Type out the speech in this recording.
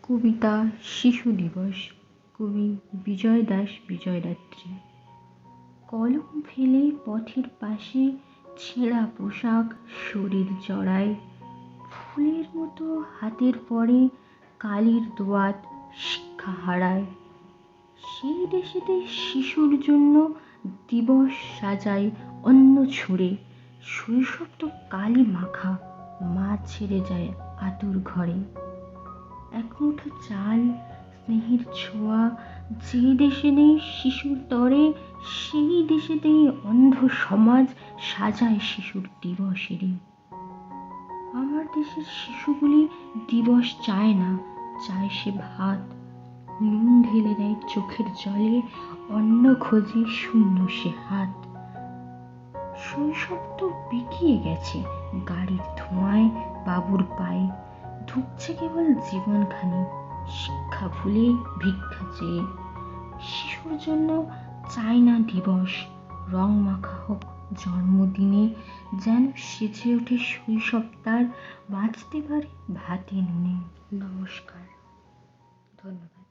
কবিতা শিশু দিবস, কবি বিজয় দাস বিজয়দাত্রী। কলম ফেলে পথের পাশে ছেঁড়া পোশাক শরীর জড়ায়, ফুলের মতো হাতের পরে কালির দোয়াত শিক্ষা হারায়। সেই দেশেতে শিশুর জন্য দিবস সাজায় অন্ন ছুঁড়ে, শৈশব তো কালি মাখা, মা ছেড়ে যায় আতুর ঘরে। এক মুঠো চাল, স্নেহের ছোঁয়া, যে দেশে নেই শিশুর তরে, সেই দেশেতেই অন্ধ সমাজ সাজায় শিশুর দিবসেরই। আমার দেশের শিশুগুলি দিবস চায় না, চায় সে ভাত। নুন ঢেলে দেয় চোখের জলে, অন্ন খোঁজে শূন্য সে হাত। শৈশব তো বিকিয়ে গেছে গাড়ির ধোঁয়ায়, বাবুর পায়ে ধুঁকছে কেবল জীবনখানি, শিক্ষা ভুলে ভিক্ষা চেয়ে। শিশুর জন্য চাই না দিবস, রং মাখা হোক জন্মদিনে, যেন সেজে ওঠে শৈশব তার, বাঁচতে পারে ভাতে নুনে। নমস্কার, ধন্যবাদ।